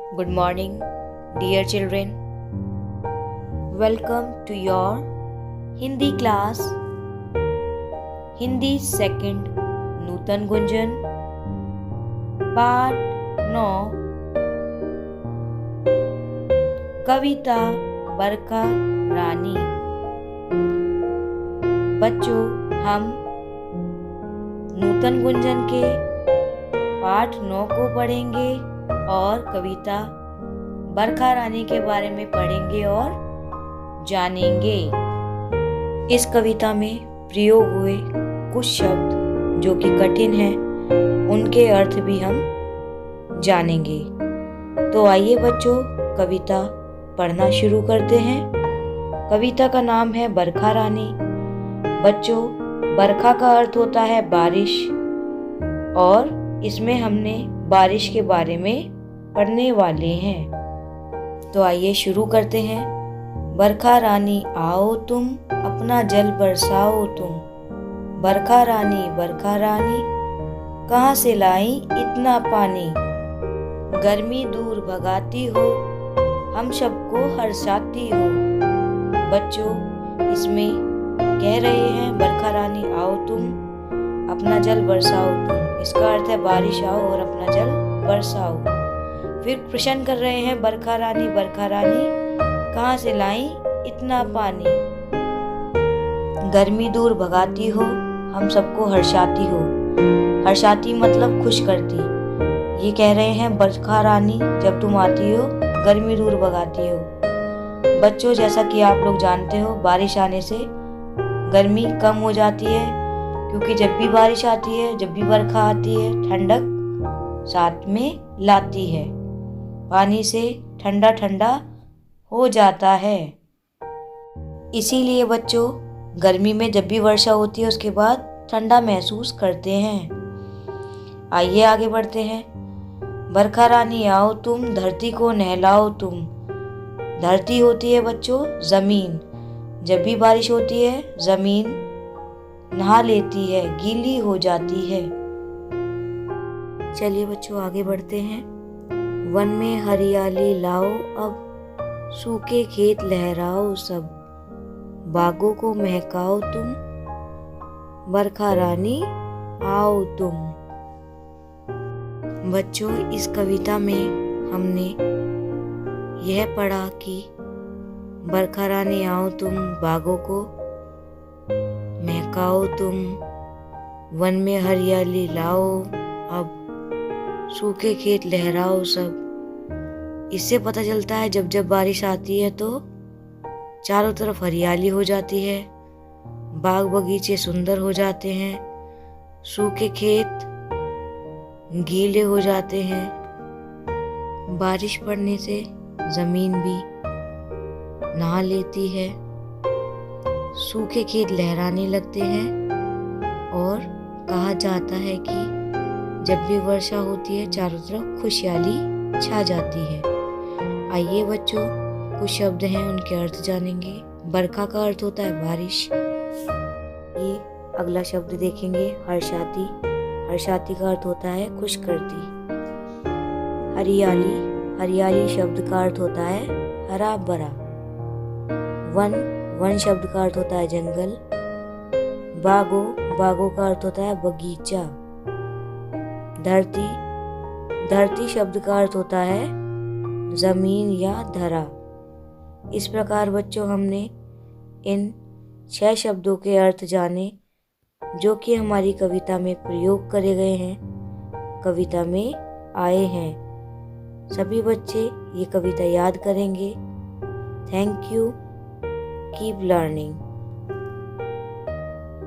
Good morning, dear children. Welcome to your Hindi class. Hindi second Nutan Gunjan पाठ 9 कविता बरखा रानी। बच्चों, हम नूतन गुंजन के पाठ 9 को पढ़ेंगे और कविता बरखा रानी के बारे में पढ़ेंगे और जानेंगे। इस कविता में प्रयोग हुए कुछ शब्द जो कि कठिन हैं, उनके अर्थ भी हम जानेंगे। तो आइए बच्चों, कविता पढ़ना शुरू करते हैं। कविता का नाम है बरखा रानी। बच्चों, बरखा का अर्थ होता है बारिश, और इसमें हमने बारिश के बारे में पढ़ने वाले हैं। तो आइए शुरू करते हैं। बरखा रानी आओ तुम, अपना जल बरसाओ तुम। बरखा रानी कहाँ से लाई इतना पानी। गर्मी दूर भगाती हो, हम सबको हर्षाती हो। बच्चों, इसमें कह रहे हैं बरखा रानी आओ तुम, अपना जल बरसाओ तुम। इसका अर्थ है बारिश आओ और अपना जल बरसाओ। फिर प्रश्न कर रहे हैं बरखा रानी कहाँ से लाई इतना पानी। गर्मी दूर भगाती हो, हम सबको हर्षाती हो। हर्षाती मतलब खुश करती। ये कह रहे हैं बरखा रानी जब तुम आती हो गर्मी दूर भगाती हो। बच्चों, जैसा कि आप लोग जानते हो, बारिश आने से गर्मी कम हो जाती है, क्योंकि जब भी बारिश आती है, जब भी बरखा आती है, ठंडक साथ में लाती है। पानी से ठंडा ठंडा हो जाता है। इसीलिए बच्चों, गर्मी में जब भी वर्षा होती है उसके बाद ठंडा महसूस करते हैं। आइए आगे बढ़ते हैं। बरखा रानी आओ तुम, धरती को नहलाओ तुम। धरती होती है बच्चों जमीन। जब भी बारिश होती है जमीन नहा लेती है, गीली हो जाती है। चलिए बच्चों आगे बढ़ते हैं। वन में हरियाली लाओ अब, सूखे खेत लहराओ सब। बागों को महकाओ तुम, बरखा रानी आओ तुम। बच्चों, इस कविता में हमने यह पढ़ा कि बरखा रानी आओ तुम, बागों को महकाओ तुम, वन में हरियाली लाओ अब, सूखे खेत लहराओ सब। इससे पता चलता है जब जब बारिश आती है तो चारों तरफ हरियाली हो जाती है, बाग बगीचे सुंदर हो जाते हैं, सूखे खेत गीले हो जाते हैं। बारिश पड़ने से जमीन भी नहा लेती है, सूखे खेत लहराने लगते हैं, और कहा जाता है कि जब भी वर्षा होती है चारों तरफ खुशहाली छा जाती है। आइए बच्चों, कुछ शब्द हैं उनके अर्थ जानेंगे। बरखा का अर्थ होता है बारिश। ये अगला शब्द देखेंगे हर्षाती। हर्षाती का अर्थ होता है खुश करती। हरियाली शब्द का अर्थ होता है हरा भरा। वन शब्द का अर्थ होता है जंगल। बागों का अर्थ होता है बगीचा। धरती शब्द का अर्थ होता है जमीन या धरा। इस प्रकार बच्चों हमने इन 6 शब्दों के अर्थ जाने जो कि हमारी कविता में प्रयोग करे गए हैं, कविता में आए हैं। सभी बच्चे ये कविता याद करेंगे। Thank you. Keep learning.